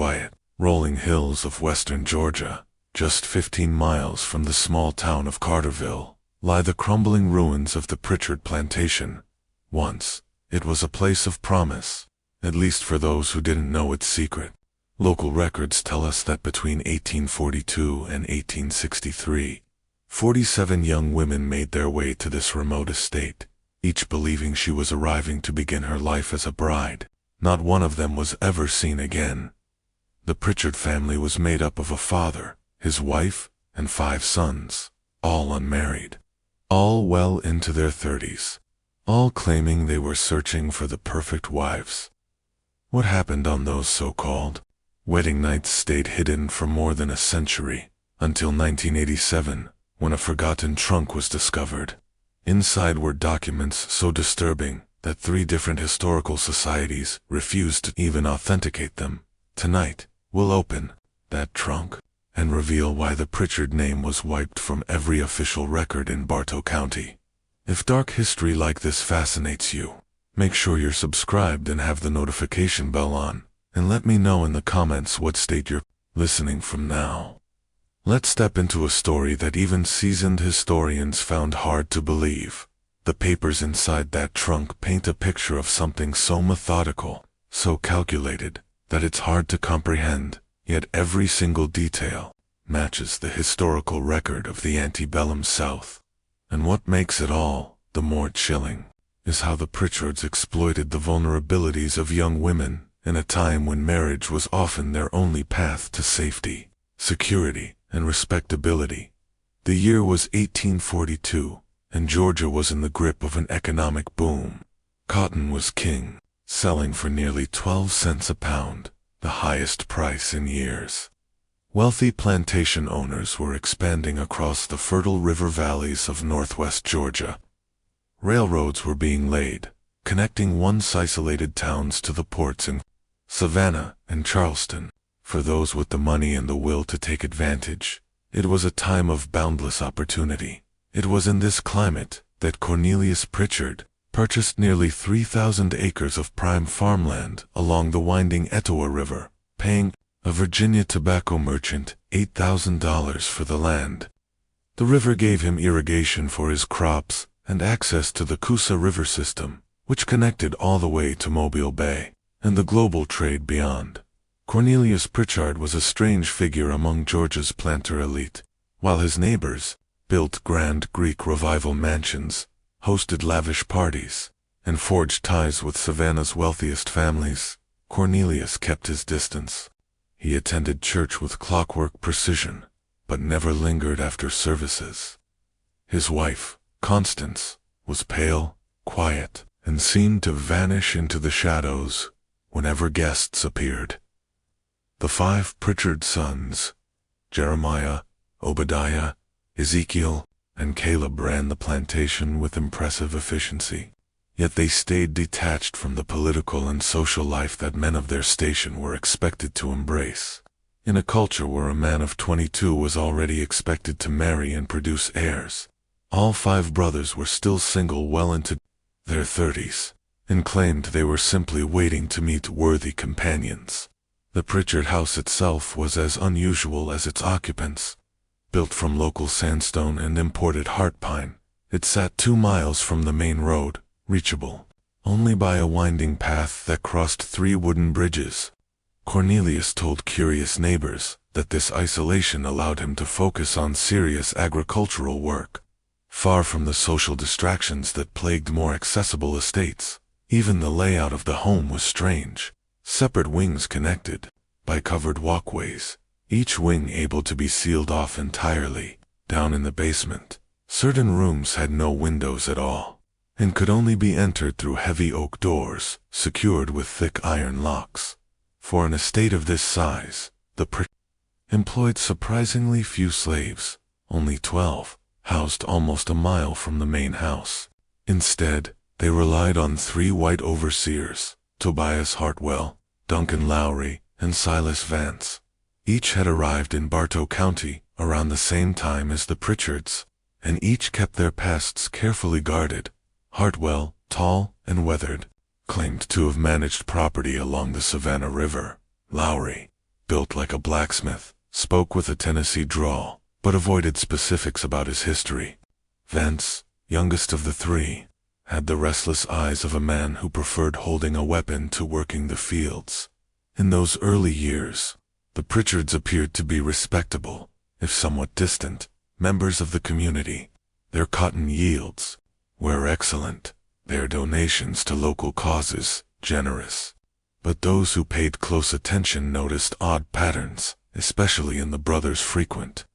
quiet, rolling hills of western Georgia, just 15 miles from the small town of Cartersville, lie the crumbling ruins of the Pritchard Plantation. Once, it was a place of promise, at least for those who didn't know its secret. Local records tell us that between 1842 and 1863, 47 young women made their way to this remote estate, each believing she was arriving to begin her life as a bride. Not one of them was ever seen again. The Pritchard family was made up of a father, his wife, and 5 sons, all unmarried, all well into their 30s, all claiming they were searching for the perfect wives. What happened on those so-called wedding nights stayed hidden for more than a century, until 1987, when a forgotten trunk was discovered. Inside were documents so disturbing that 3 different historical societies refused to even authenticate them. Tonight, we'll open that trunk and reveal why the Pritchard name was wiped from every official record in Bartow County. If dark history like this fascinates you, make sure you're subscribed and have the notification bell on, and let me know in the comments what state you're listening from now. Let's step into a story that even seasoned historians found hard to believe. The papers inside that trunk paint a picture of something so methodical, so calculated, that it's hard to comprehend, yet every single detail matches the historical record of the antebellum South. And what makes it all the more chilling is how the Pritchards exploited the vulnerabilities of young women in a time when marriage was often their only path to safety, security, and respectability. The year was 1842, and Georgia was in the grip of an economic boom. Cotton was king, selling for nearly 12 cents a pound, the highest price in years. Wealthy plantation owners were expanding across the fertile river valleys of northwest Georgia. Railroads were being laid, connecting once isolated towns to the ports in Savannah and Charleston. For those with the money and the will to take advantage, it was a time of boundless opportunity. It was in this climate that Cornelius Pritchard purchased nearly 3,000 acres of prime farmland along the winding Etowah River, paying a Virginia tobacco merchant $8,000 for the land. The river gave him irrigation for his crops and access to the Coosa River system, which connected all the way to Mobile Bay and the global trade beyond. Cornelius Pritchard was a strange figure among Georgia's planter elite. While his neighbors built grand Greek Revival mansions, hosted lavish parties, and forged ties with Savannah's wealthiest families, Cornelius kept his distance. He attended church with clockwork precision, but never lingered after services. His wife, Constance, was pale, quiet, and seemed to vanish into the shadows whenever guests appeared. The 5 Pritchard sons, Jeremiah, Obadiah, Ezekiel, and Caleb, ran the plantation with impressive efficiency. Yet they stayed detached from the political and social life that men of their station were expected to embrace. In a culture where a man of 22 was already expected to marry and produce heirs, all 5 brothers were still single well into their 30s, and claimed they were simply waiting to meet worthy companions. The Pritchard house itself was as unusual as its occupants. Built from local sandstone and imported heart pine, it sat 2 miles from the main road, reachable only by a winding path that crossed 3 wooden bridges. Cornelius told curious neighbors that this isolation allowed him to focus on serious agricultural work, far from the social distractions that plagued more accessible estates. Even the layout of the home was strange. Separate wings connected by covered walkways, each wing able to be sealed off entirely. Down in the basement, certain rooms had no windows at all, and could only be entered through heavy oak doors, secured with thick iron locks. For an estate of this size, the Pritchard employed surprisingly few slaves, only 12, housed almost a mile from the main house. Instead, they relied on 3 white overseers, Tobias Hartwell, Duncan Lowry, and Silas Vance. Each had arrived in Bartow County around the same time as the Pritchards, and each kept their pasts carefully guarded. Hartwell, tall and weathered, claimed to have managed property along the Savannah River. Lowry, built like a blacksmith, spoke with a Tennessee drawl, but avoided specifics about his history. Vance, youngest of the three, had the restless eyes of a man who preferred holding a weapon to working the fields. In those early years, the Pritchards appeared to be respectable, if somewhat distant, members of the community. Their cotton yields were excellent, their donations to local causes generous. But those who paid close attention noticed odd patterns, especially in the brothers' frequent,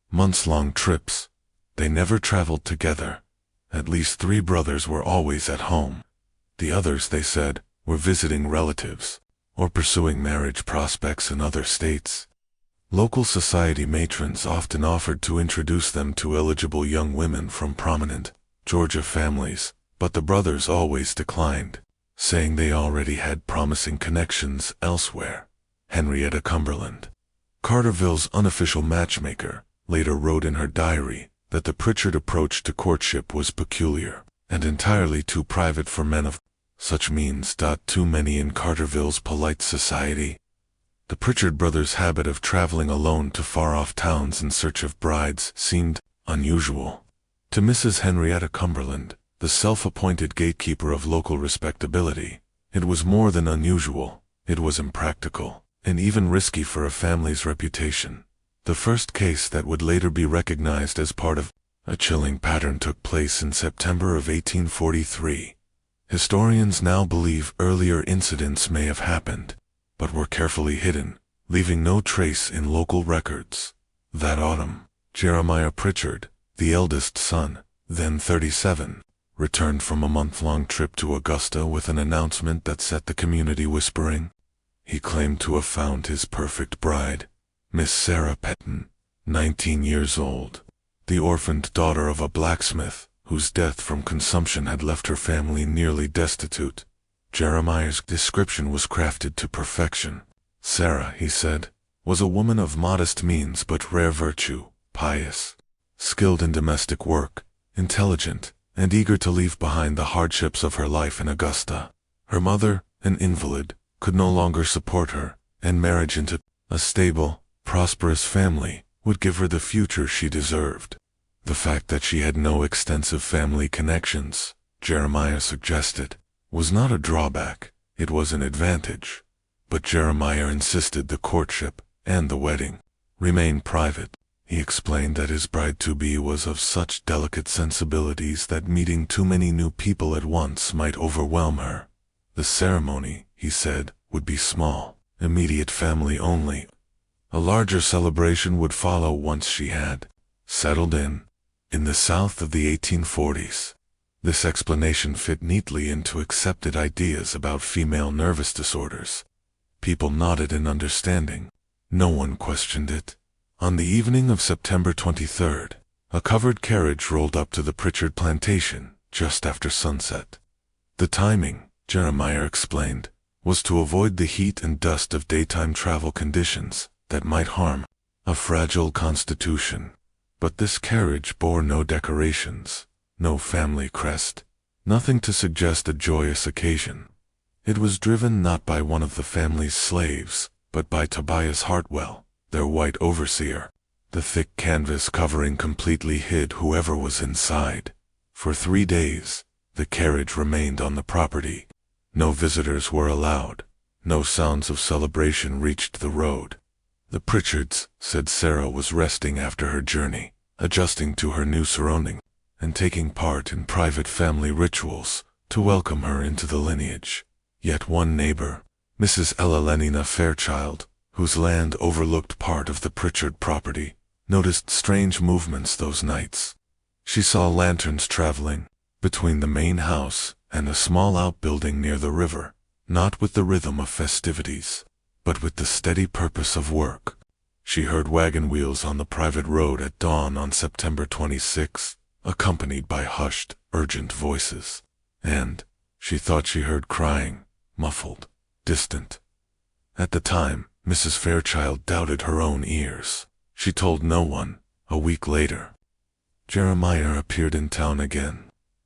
months-long trips. They never traveled together. At least 3 brothers were always at home. The others, they said, were visiting relatives, or pursuing marriage prospects in other states. Local society matrons often offered to introduce them to eligible young women from prominent Georgia families, but the brothers always declined, saying they already had promising connections elsewhere. Henrietta Cumberland, Cartersville's unofficial matchmaker, later wrote in her diary that the Pritchard approach to courtship was peculiar and entirely too private for men of such means. Too many in Cartersville's polite society. The Pritchard brothers' habit of traveling alone to far-off towns in search of brides seemed unusual. To Mrs. Henrietta Cumberland, the self-appointed gatekeeper of local respectability, it was more than unusual. It was impractical, and even risky for a family's reputation. The first case that would later be recognized as part of a chilling pattern took place in September of 1843. Historians now believe earlier incidents may have happened, but were carefully hidden, leaving no trace in local records. That autumn, Jeremiah Pritchard, the eldest son, then 37, returned from a month-long trip to Augusta with an announcement that set the community whispering. He claimed to have found his perfect bride, Miss Sarah Petton, 19 years old, the orphaned daughter of a blacksmith whose death from consumption had left her family nearly destitute. Jeremiah's description was crafted to perfection. Sarah, he said, was a woman of modest means but rare virtue, pious, skilled in domestic work, intelligent, and eager to leave behind the hardships of her life in Augusta. Her mother, an invalid, could no longer support her, and marriage into a stable, prosperous family would give her the future she deserved. The fact that she had no extensive family connections, Jeremiah suggested, was not a drawback, it was an advantage. But Jeremiah insisted the courtship and the wedding remain private. He explained that his bride-to-be was of such delicate sensibilities that meeting too many new people at once might overwhelm her. The ceremony, he said, would be small, immediate family only. A larger celebration would follow once she had settled in the South of the 1840s. This explanation fit neatly into accepted ideas about female nervous disorders. People nodded in understanding. No one questioned it. On the evening of September 23rd, a covered carriage rolled up to the Pritchard Plantation just after sunset. The timing, Jeremiah explained, was to avoid the heat and dust of daytime travel conditions that might harm a fragile constitution. But this carriage bore no decorations, no family crest, nothing to suggest a joyous occasion. It was driven not by one of the family's slaves, but by Tobias Hartwell, their white overseer. The thick canvas covering completely hid whoever was inside. For 3 days, the carriage remained on the property. No visitors were allowed. No sounds of celebration reached the road. The Pritchards said Sarah was resting after her journey, adjusting to her new surroundings, and taking part in private family rituals to welcome her into the lineage. Yet one neighbor, Mrs. Ella Lenina Fairchild, whose land overlooked part of the Pritchard property, noticed strange movements those nights. She saw lanterns traveling between the main house and a small outbuilding near the river, not with the rhythm of festivities, but with the steady purpose of work. She heard wagon wheels on the private road at dawn on September 26, accompanied by hushed, urgent voices, and she thought she heard crying, muffled, distant. At the time, Mrs. Fairchild doubted her own ears. She told no one. A week later, Jeremiah appeared in town again.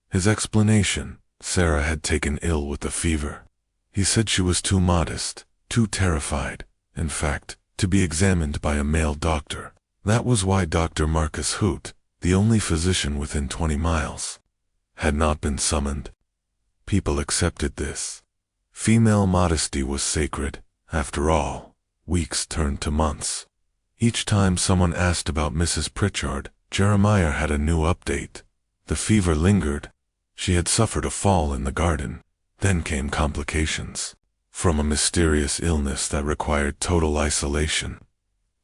His explanation: Sarah had taken ill with a fever. He said she was too modest, too terrified, in fact, to be examined by a male doctor. That was why Dr. Marcus Hoot, the only physician within 20 miles, had not been summoned. People accepted this. Female modesty was sacred. After all, weeks turned to months. Each time someone asked about Mrs. Pritchard, Jeremiah had a new update. The fever lingered. She had suffered a fall in the garden. Then came complications from a mysterious illness that required total isolation.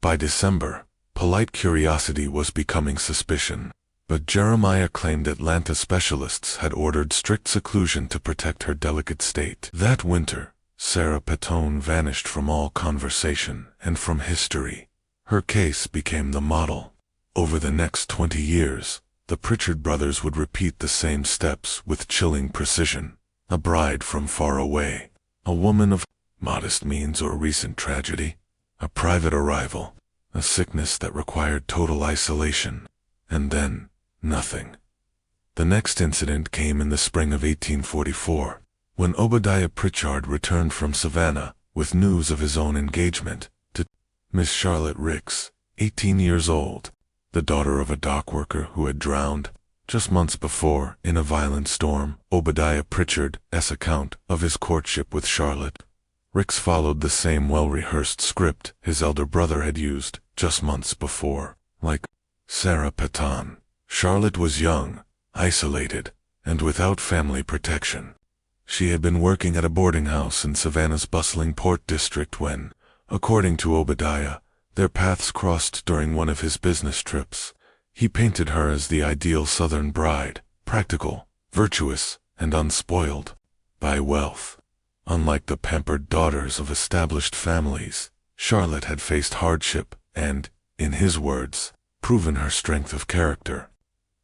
By December, polite curiosity was becoming suspicion, but Jeremiah claimed Atlanta specialists had ordered strict seclusion to protect her delicate state. That winter, Sarah Petone vanished from all conversation and from history. Her case became the model. Over the next 20 years, the Pritchard brothers would repeat the same steps with chilling precision. A bride from far away, a woman of modest means or recent tragedy, a private arrival, a sickness that required total isolation, and then nothing. The next incident came in the spring of 1844, when Obadiah Pritchard returned from Savannah with news of his own engagement to Miss Charlotte Ricks, 18 years old, the daughter of a dock worker who had drowned just months before in a violent storm. Obadiah Pritchard's account of his courtship with Charlotte Ricks followed the same well-rehearsed script his elder brother had used just months before. Like Sarah Petone, Charlotte was young, isolated, and without family protection. She had been working at a boarding house in Savannah's bustling port district when, according to Obadiah, their paths crossed during one of his business trips. He painted her as the ideal Southern bride, practical, virtuous, and unspoiled by wealth. Unlike the pampered daughters of established families, Charlotte had faced hardship and, in his words, proven her strength of character.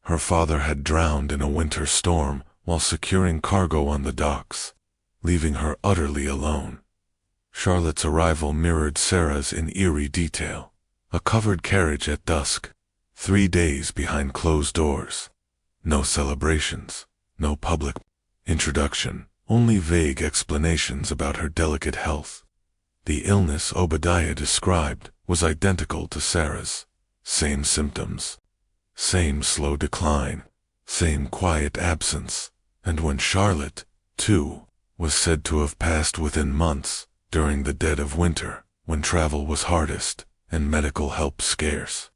Her father had drowned in a winter storm while securing cargo on the docks, leaving her utterly alone. Charlotte's arrival mirrored Sarah's in eerie detail. A covered carriage at dusk, 3 days behind closed doors. No celebrations, no public introduction, only vague explanations about her delicate health. The illness Obadiah described was identical to Sarah's. Same symptoms, same slow decline, same quiet absence, and when Charlotte, too, was said to have passed within months, during the dead of winter, when travel was hardest and medical help scarce.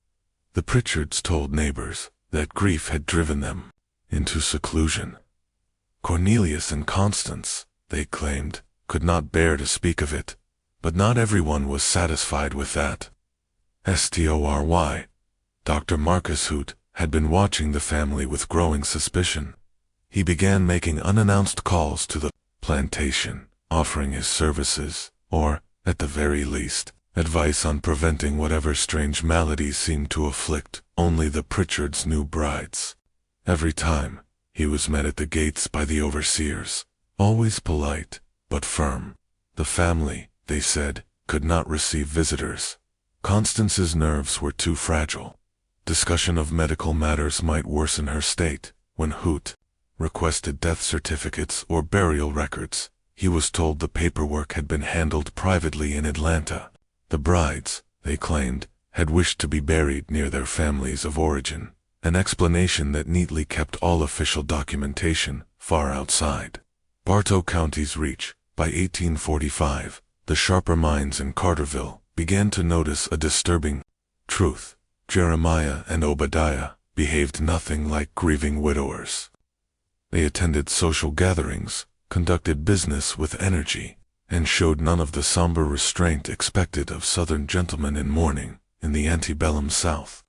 The Pritchards told neighbors that grief had driven them into seclusion. Cornelius and Constance, they claimed, could not bear to speak of it, but not everyone was satisfied with that. Story. Dr. Marcus Hoot had been watching the family with growing suspicion. He began making unannounced calls to the plantation, offering his services, or, at the very least, advice on preventing whatever strange maladies seemed to afflict only the Pritchards' new brides. Every time, he was met at the gates by the overseers, always polite, but firm. The family, they said, could not receive visitors. Constance's nerves were too fragile. Discussion of medical matters might worsen her state. When Hoot requested death certificates or burial records, he was told the paperwork had been handled privately in Atlanta. The brides, they claimed, had wished to be buried near their families of origin, an explanation that neatly kept all official documentation far outside Bartow County's reach. By 1845, the sharper minds in Cartersville began to notice a disturbing truth. Jeremiah and Obadiah behaved nothing like grieving widowers. They attended social gatherings, conducted business with energy, and showed none of the somber restraint expected of Southern gentlemen in mourning in the antebellum South.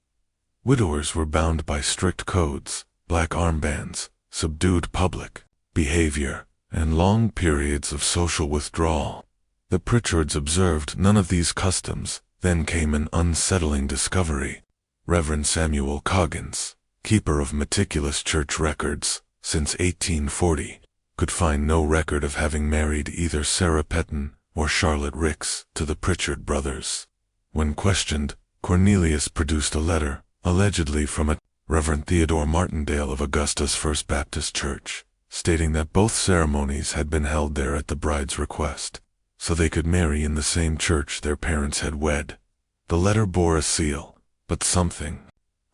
Widowers were bound by strict codes, black armbands, subdued public behavior, and long periods of social withdrawal. The Pritchards observed none of these customs. Then came an unsettling discovery. Reverend Samuel Coggins, keeper of meticulous church records since 1840, could find no record of having married either Sarah Petone or Charlotte Ricks to the Pritchard brothers. When questioned, Cornelius produced a letter, allegedly from a Reverend Theodore Martindale of Augusta's First Baptist Church, stating that both ceremonies had been held there at the bride's request. so they could marry in the same church their parents had wed. The letter bore a seal, but something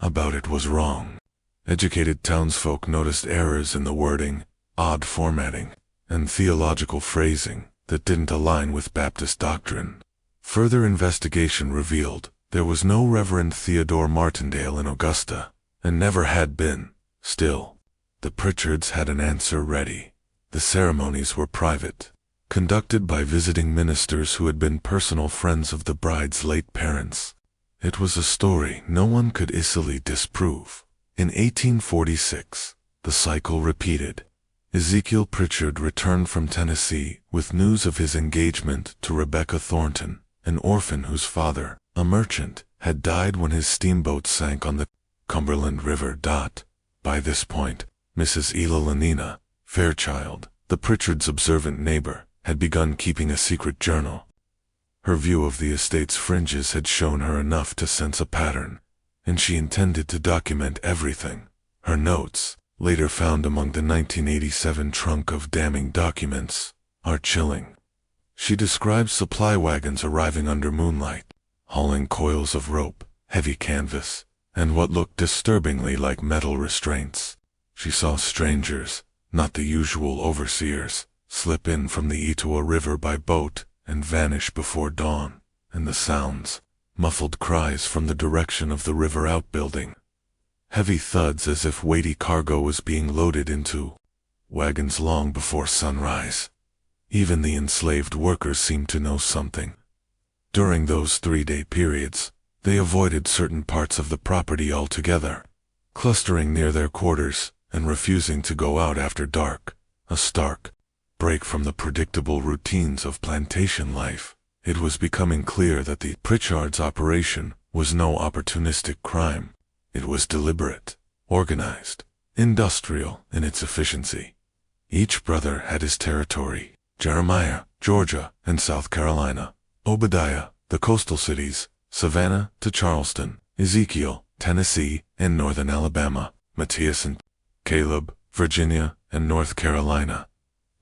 about it was wrong. Educated townsfolk noticed errors in the wording, odd formatting, and theological phrasing that didn't align with Baptist doctrine. Further investigation revealed there was no Reverend Theodore Martindale in Augusta, and never had been. Still, the Pritchards had an answer ready. The ceremonies were private, conducted by visiting ministers who had been personal friends of the bride's late parents. It was a story no one could easily disprove. In 1846, the cycle repeated. Ezekiel Pritchard returned from Tennessee with news of his engagement to Rebecca Thornton, an orphan whose father, a merchant, had died when his steamboat sank on the Cumberland River. By this point, Mrs. Elalina Fairchild, the Pritchards' observant neighbor, had begun keeping a secret journal. Her view of the estate's fringes had shown her enough to sense a pattern, and she intended to document everything. Her notes, later found among the 1987 trunk of damning documents, are chilling. She describes supply wagons arriving under moonlight, hauling coils of rope, heavy canvas, and what looked disturbingly like metal restraints. She saw strangers, not the usual overseers, slip in from the Etowah River by boat and vanish before dawn, and the sounds, muffled cries from the direction of the river outbuilding. Heavy thuds as if weighty cargo was being loaded into wagons long before sunrise. Even the enslaved workers seemed to know something. During those 3-day periods, they avoided certain parts of the property altogether, clustering near their quarters and refusing to go out after dark, a stark break from the predictable routines of plantation life. It was becoming clear that the Pritchards' operation was no opportunistic crime. It was deliberate, organized, industrial in its efficiency. Each brother had his territory: Jeremiah, Georgia, and South Carolina; Obadiah, the coastal cities, Savannah to Charleston; Ezekiel, Tennessee and northern Alabama; Matthias and Caleb, Virginia and North Carolina.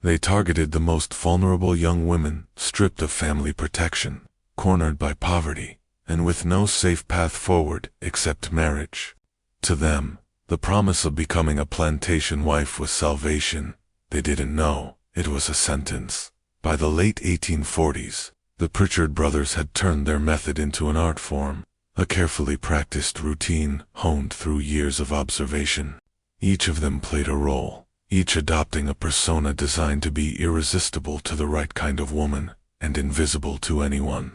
They targeted the most vulnerable young women, stripped of family protection, cornered by poverty, and with no safe path forward except marriage. To them, the promise of becoming a plantation wife was salvation. They didn't know it was a sentence. By the late 1840s, the Pritchard brothers had turned their method into an art form, a carefully practiced routine honed through years of observation. Each of them played a role, each adopting a persona designed to be irresistible to the right kind of woman and invisible to anyone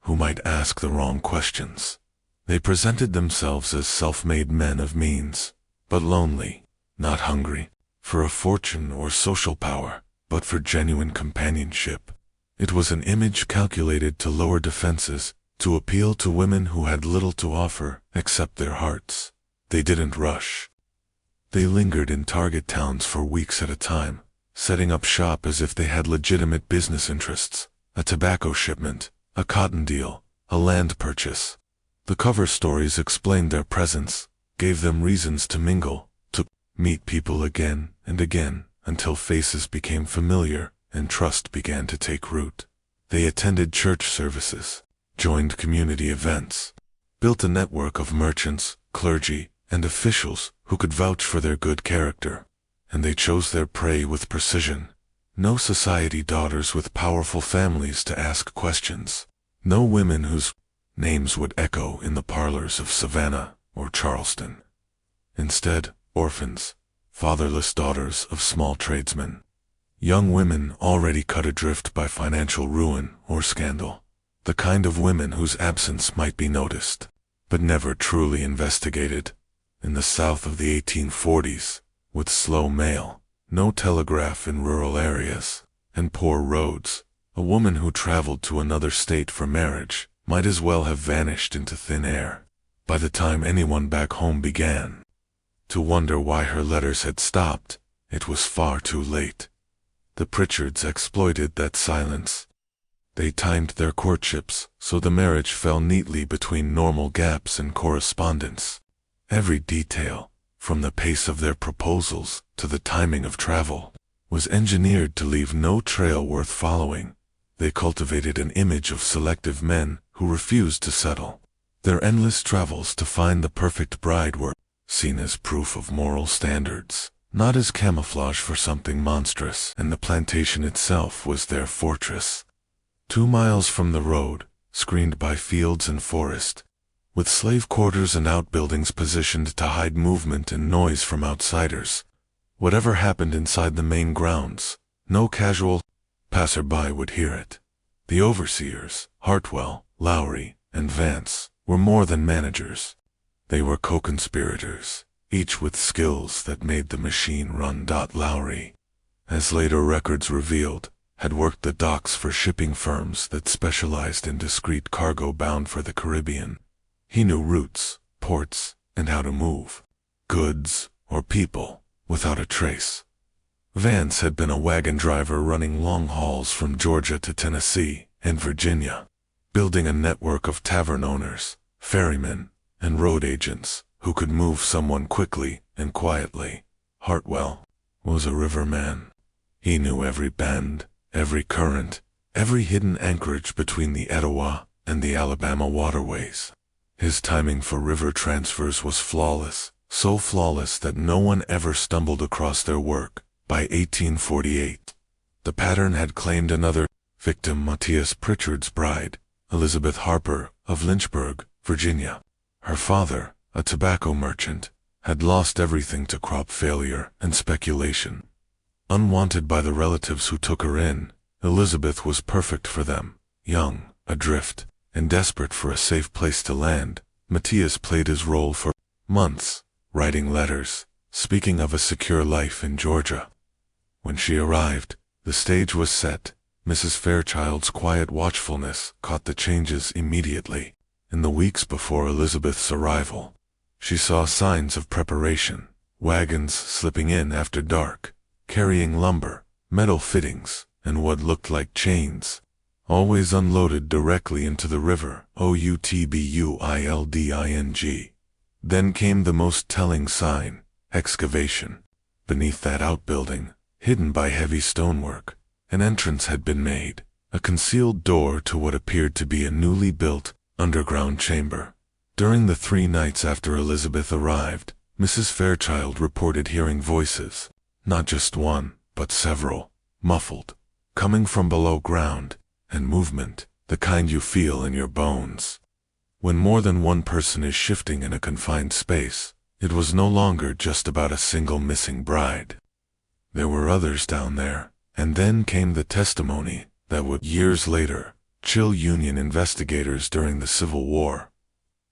who might ask the wrong questions. They presented themselves as self-made men of means, but lonely, not hungry for a fortune or social power, but for genuine companionship. It was an image calculated to lower defenses, to appeal to women who had little to offer except their hearts. They didn't rush. They lingered in target towns for weeks at a time, setting up shop as if they had legitimate business interests: a tobacco shipment, a cotton deal, a land purchase. The cover stories explained their presence, gave them reasons to mingle, to meet people again and again, until faces became familiar and trust began to take root. They attended church services, joined community events, built a network of merchants, clergy, and officials who could vouch for their good character, and they chose their prey with precision. No society daughters with powerful families to ask questions. No women whose names would echo in the parlors of Savannah or Charleston. Instead, orphans, fatherless daughters of small tradesmen. Young women already cut adrift by financial ruin or scandal. The kind of women whose absence might be noticed, but never truly investigated. In the South of the 1840s, with slow mail, no telegraph in rural areas, and poor roads, a woman who traveled to another state for marriage might as well have vanished into thin air. By the time anyone back home began to wonder why her letters had stopped, it was far too late. The Pritchards exploited that silence. They timed their courtships so the marriage fell neatly between normal gaps in correspondence. Every detail, from the pace of their proposals to the timing of travel, was engineered to leave no trail worth following. They cultivated an image of selective men who refused to settle. Their endless travels to find the perfect bride were seen as proof of moral standards, not as camouflage for something monstrous, and the plantation itself was their fortress. 2 miles from the road, screened by fields and forest, with slave quarters and outbuildings positioned to hide movement and noise from outsiders. Whatever happened inside the main grounds, no casual passerby would hear it. The overseers, Hartwell, Lowry, and Vance, were more than managers. They were co-conspirators, each with skills that made the machine run. Lowry, as later records revealed, had worked the docks for shipping firms that specialized in discreet cargo bound for the Caribbean. He knew routes, ports, and how to move goods or people without a trace. Vance had been a wagon driver running long hauls from Georgia to Tennessee and Virginia, building a network of tavern owners, ferrymen, and road agents who could move someone quickly and quietly. Hartwell was a riverman. He knew every bend, every current, every hidden anchorage between the Etowah and the Alabama waterways. His timing for river transfers was flawless, so flawless that no one ever stumbled across their work. By 1848, the pattern had claimed another victim, Matthias Pritchard's bride, Elizabeth Harper of Lynchburg, Virginia. Her father, a tobacco merchant, had lost everything to crop failure and speculation. Unwanted by the relatives who took her in, Elizabeth was perfect for them. Young, adrift, and desperate for a safe place to land, Matthias played his role for months, writing letters, speaking of a secure life in Georgia. When she arrived, the stage was set. Mrs. Fairchild's quiet watchfulness caught the changes immediately. In the weeks before Elizabeth's arrival, she saw signs of preparation, wagons slipping in after dark, carrying lumber, metal fittings, and what looked like chains, always unloaded directly into the river. Outbuilding. Then came the most telling sign, excavation. Beneath that outbuilding, hidden by heavy stonework, an entrance had been made, a concealed door to what appeared to be a newly built underground chamber. During the 3 nights after Elizabeth arrived, Mrs. Fairchild reported hearing voices, not just one, but several, muffled, coming from below ground, and movement, the kind you feel in your bones. When more than one person is shifting in a confined space, it was no longer just about a single missing bride. There were others down there, and then came the testimony that would, years later, chill Union investigators during the Civil War.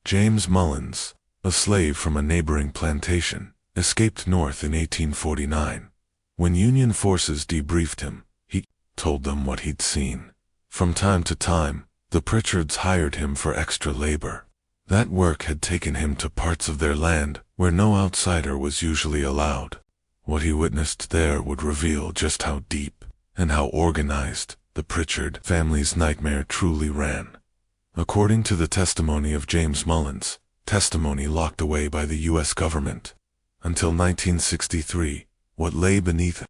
James Mullins, a slave from a neighboring plantation, escaped north in 1849. When Union forces debriefed him, he told them what he'd seen. From time to time, the Pritchards hired him for extra labor. That work had taken him to parts of their land where no outsider was usually allowed. What he witnessed there would reveal just how deep and how organized the Pritchard family's nightmare truly ran. According to the testimony of James Mullins, testimony locked away by the U.S. government, until 1963, what lay beneath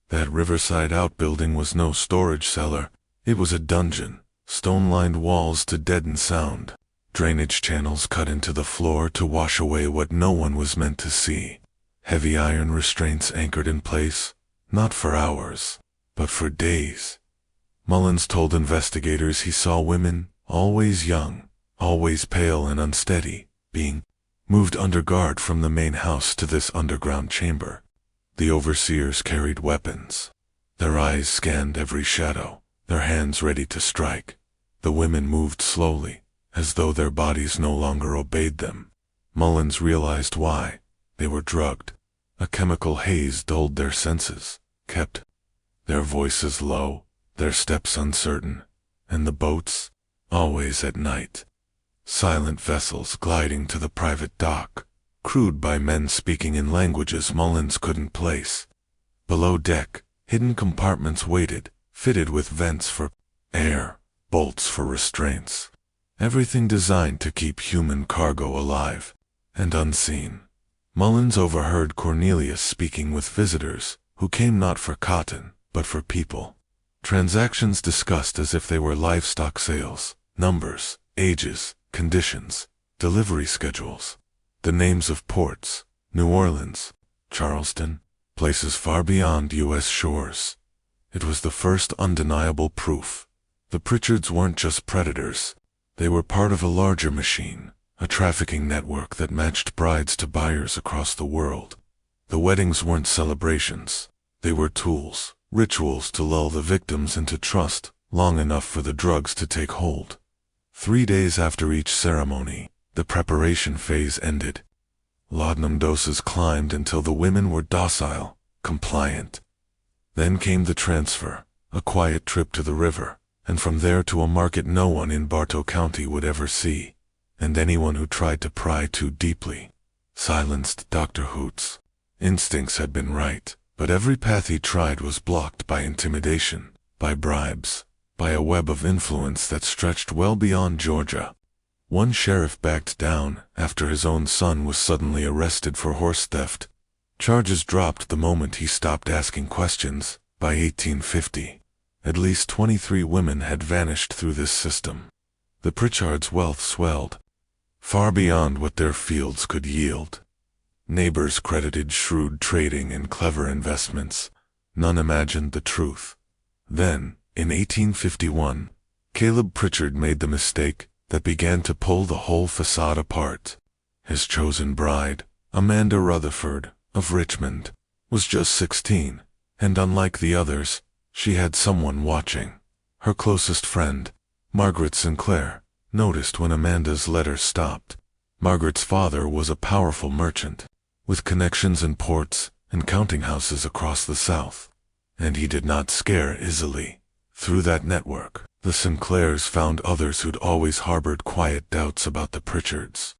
that riverside outbuilding was no storage cellar. It was a dungeon, stone-lined walls to deaden sound, drainage channels cut into the floor to wash away what no one was meant to see. Heavy iron restraints anchored in place, not for hours, but for days. Mullins told investigators he saw women, always young, always pale and unsteady, being moved under guard from the main house to this underground chamber. The overseers carried weapons. Their eyes scanned every shadow, their hands ready to strike. The women moved slowly, as though their bodies no longer obeyed them. Mullins realized why. They were drugged. A chemical haze dulled their senses, kept their voices low, their steps uncertain, and the boats, always at night. Silent vessels gliding to the private dock, crewed by men speaking in languages Mullins couldn't place. Below deck, hidden compartments waited, fitted with vents for air, bolts for restraints. Everything designed to keep human cargo alive and unseen. Mullins overheard Cornelius speaking with visitors who came not for cotton, but for people. Transactions discussed as if they were livestock sales, numbers, ages, conditions, delivery schedules, the names of ports, New Orleans, Charleston, places far beyond U.S. shores. It was the first undeniable proof. The Pritchards weren't just predators. They were part of a larger machine, a trafficking network that matched brides to buyers across the world. The weddings weren't celebrations. They were tools, rituals to lull the victims into trust long enough for the drugs to take hold. 3 days after each ceremony, the preparation phase ended. Laudanum doses climbed until the women were docile, compliant. Then came the transfer, a quiet trip to the river, and from there to a market no one in Bartow County would ever see, and anyone who tried to pry too deeply silenced Dr. Hoots. Instincts had been right, but every path he tried was blocked by intimidation, by bribes, by a web of influence that stretched well beyond Georgia. One sheriff backed down after his own son was suddenly arrested for horse theft. Charges dropped the moment he stopped asking questions. By 1850, at least 23 women had vanished through this system. The Pritchards' wealth swelled, far beyond what their fields could yield. Neighbors credited shrewd trading and clever investments. None imagined the truth. Then, in 1851, Caleb Pritchard made the mistake that began to pull the whole facade apart. His chosen bride, Amanda Rutherford, of Richmond, was just 16, and unlike the others, she had someone watching. Her closest friend, Margaret Sinclair, noticed when Amanda's letter stopped. Margaret's father was a powerful merchant, with connections in ports and counting houses across the South, and he did not scare easily. Through that network, the Sinclairs found others who'd always harbored quiet doubts about the Pritchards.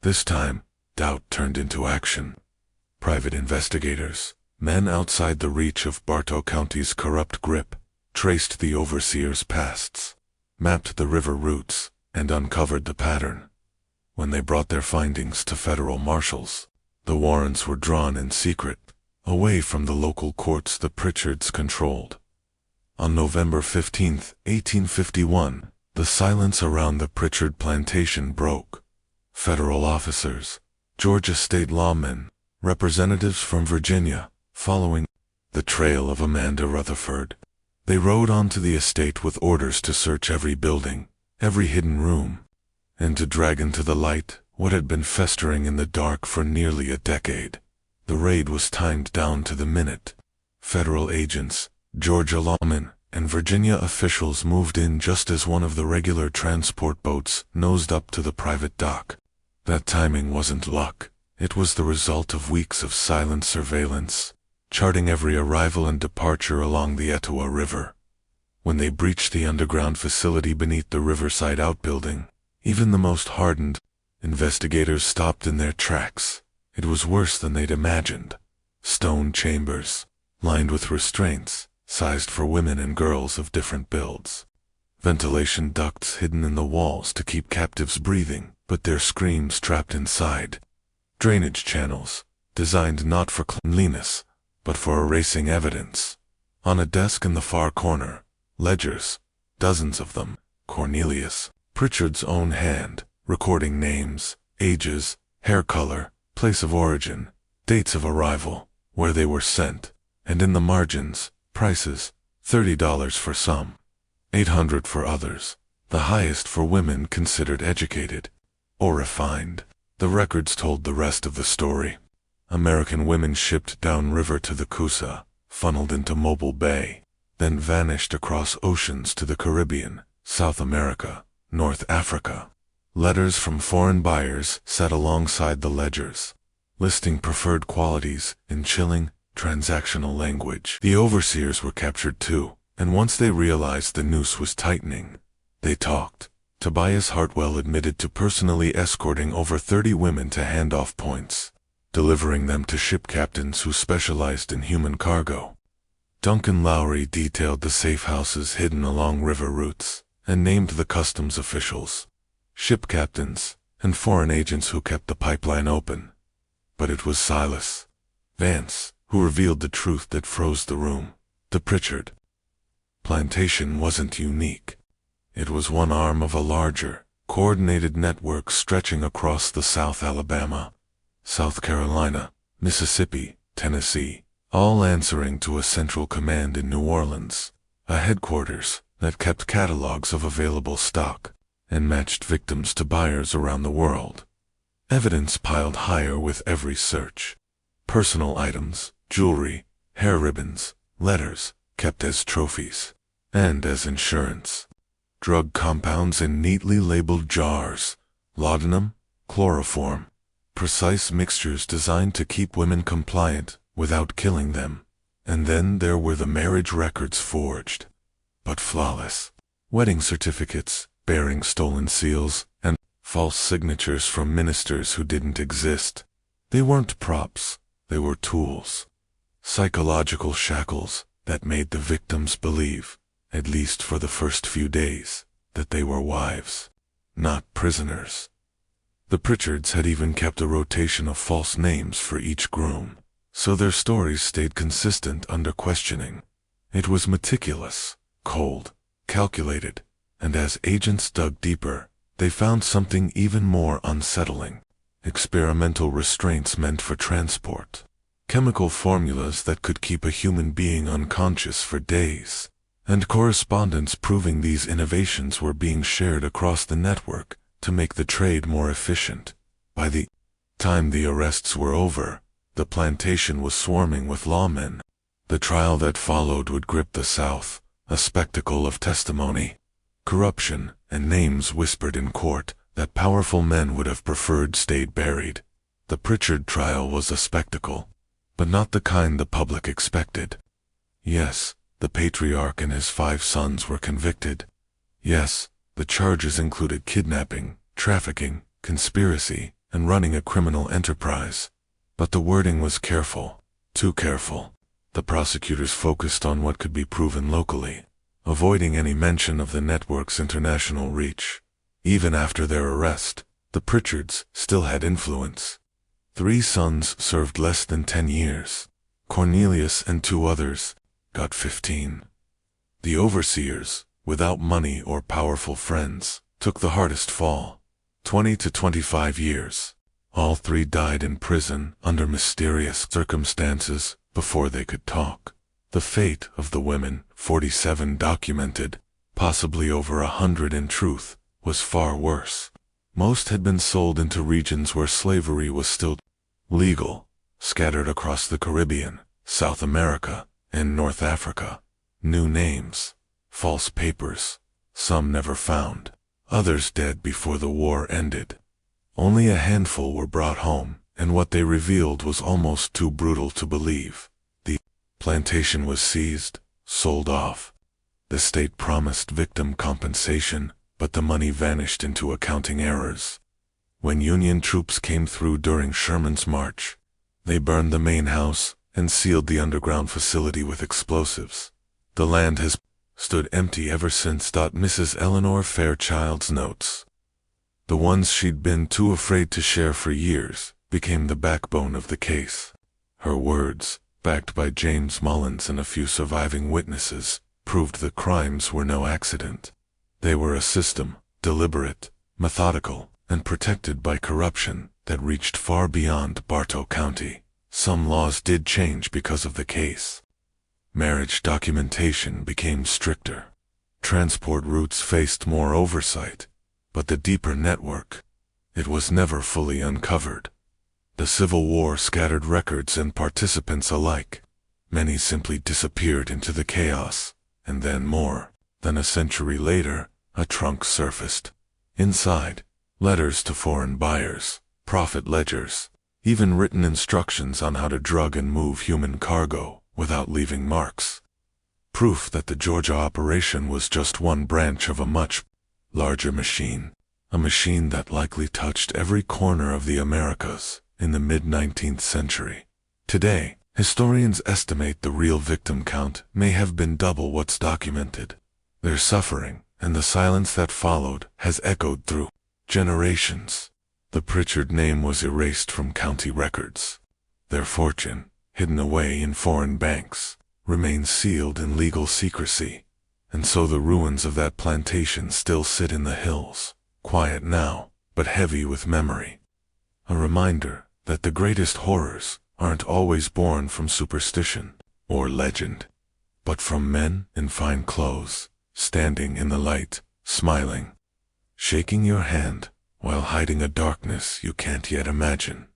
This time, doubt turned into action. Private investigators, men outside the reach of Bartow County's corrupt grip, traced the overseers' pasts, mapped the river routes, and uncovered the pattern. When they brought their findings to federal marshals, the warrants were drawn in secret, away from the local courts the Pritchards controlled. On November 15, 1851, the silence around the Pritchard Plantation broke. Federal officers, Georgia state lawmen, representatives from Virginia, following the trail of Amanda Rutherford. They rode onto the estate with orders to search every building, every hidden room, and to drag into the light what had been festering in the dark for nearly a decade. The raid was timed down to the minute. Federal agents, Georgia lawmen, and Virginia officials moved in just as one of the regular transport boats nosed up to the private dock. That timing wasn't luck. It was the result of weeks of silent surveillance, charting every arrival and departure along the Etowah River. When they breached the underground facility beneath the riverside outbuilding, even the most hardened investigators stopped in their tracks. It was worse than they'd imagined. Stone chambers, lined with restraints, sized for women and girls of different builds. Ventilation ducts hidden in the walls to keep captives breathing, but their screams trapped inside. Drainage channels, designed not for cleanliness, but for erasing evidence. On a desk in the far corner, ledgers, dozens of them, Cornelius, Pritchard's own hand, recording names, ages, hair color, place of origin, dates of arrival, where they were sent, and in the margins, prices, $30 for some, $800 for others, the highest for women considered educated or refined. The records told the rest of the story. American women shipped downriver to the Coosa, funneled into Mobile Bay, then vanished across oceans to the Caribbean, South America, North Africa. Letters from foreign buyers sat alongside the ledgers, listing preferred qualities in chilling, transactional language. The overseers were captured too, and once they realized the noose was tightening, they talked. Tobias Hartwell admitted to personally escorting over 30 women to handoff points, delivering them to ship captains who specialized in human cargo. Duncan Lowry detailed the safe houses hidden along river routes, and named the customs officials, ship captains, and foreign agents who kept the pipeline open. But it was Silas Vance who revealed the truth that froze the room. The Pritchard Plantation wasn't unique. It was one arm of a larger, coordinated network stretching across the South Alabama, South Carolina, Mississippi, Tennessee, all answering to a central command in New Orleans, a headquarters that kept catalogs of available stock and matched victims to buyers around the world. Evidence piled higher with every search. Personal items, jewelry, hair ribbons, letters, kept as trophies, and as insurance. Drug compounds in neatly labeled jars, laudanum, chloroform, precise mixtures designed to keep women compliant without killing them. And then there were the marriage records forged, but flawless. Wedding certificates bearing stolen seals and false signatures from ministers who didn't exist. They weren't props, they were tools. Psychological shackles that made the victims believe, at least for the first few days, that they were wives, not prisoners. The Pritchards had even kept a rotation of false names for each groom, so their stories stayed consistent under questioning. It was meticulous, cold, calculated, and as agents dug deeper, they found something even more unsettling. Experimental restraints meant for transport. Chemical formulas that could keep a human being unconscious for days. And correspondence proving these innovations were being shared across the network to make the trade more efficient. By the time the arrests were over, the plantation was swarming with lawmen. The trial that followed would grip the South, a spectacle of testimony, corruption, and names whispered in court that powerful men would have preferred stayed buried. The Pritchard trial was a spectacle, but not the kind the public expected. Yes, the patriarch and his 5 sons were convicted. Yes, the charges included kidnapping, trafficking, conspiracy, and running a criminal enterprise. But the wording was careful, too careful. The prosecutors focused on what could be proven locally, avoiding any mention of the network's international reach. Even after their arrest, the Pritchards still had influence. 3 sons served less than 10 years. Cornelius and 2 others got 15. The overseers, without money or powerful friends, took the hardest fall, 20 to 25 years. All 3 died in prison under mysterious circumstances before they could talk. The fate of the women, 47 documented, possibly over 100 in truth, was far worse. Most had been sold into regions where slavery was still legal, scattered across the Caribbean, South America, and North Africa. New names, false papers, some never found, others dead before the war ended. Only a handful were brought home, and what they revealed was almost too brutal to believe. The plantation was seized, sold off. The state promised victim compensation, but the money vanished into accounting errors. When Union troops came through during Sherman's march, they burned the main house and sealed the underground facility with explosives. The land has stood empty ever since. Mrs. Eleanor Fairchild's notes, the ones she'd been too afraid to share for years, became the backbone of the case. Her words, backed by James Mullins and a few surviving witnesses, proved the crimes were no accident. They were a system, deliberate, methodical, and protected by corruption that reached far beyond Bartow County. Some laws did change because of the case. Marriage documentation became stricter. Transport routes faced more oversight. But the deeper network, it was never fully uncovered. The Civil War scattered records and participants alike. Many simply disappeared into the chaos, and then more than a century later, a trunk surfaced. Inside, letters to foreign buyers, profit ledgers, even written instructions on how to drug and move human cargo without leaving marks. Proof that the Georgia operation was just one branch of a much larger machine, a machine that likely touched every corner of the Americas in the mid-19th century. Today, historians estimate the real victim count may have been double what's documented. Their suffering, and the silence that followed, has echoed through generations. The Pritchard name was erased from county records. Their fortune, hidden away in foreign banks, remains sealed in legal secrecy. And so the ruins of that plantation still sit in the hills, quiet now, but heavy with memory. A reminder that the greatest horrors aren't always born from superstition or legend, but from men in fine clothes, standing in the light, smiling, shaking your hand while hiding a darkness you can't yet imagine.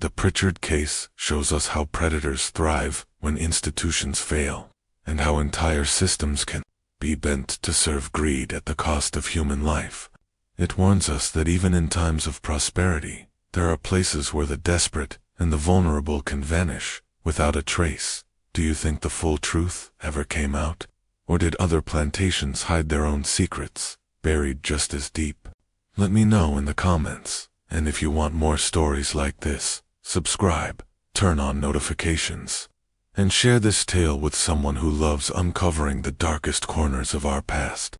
The Pritchard case shows us how predators thrive when institutions fail, and how entire systems can be bent to serve greed at the cost of human life. It warns us that even in times of prosperity, there are places where the desperate and the vulnerable can vanish without a trace. Do you think the full truth ever came out? Or did other plantations hide their own secrets, buried just as deep? Let me know in the comments, and if you want more stories like this, subscribe, turn on notifications, and share this tale with someone who loves uncovering the darkest corners of our past.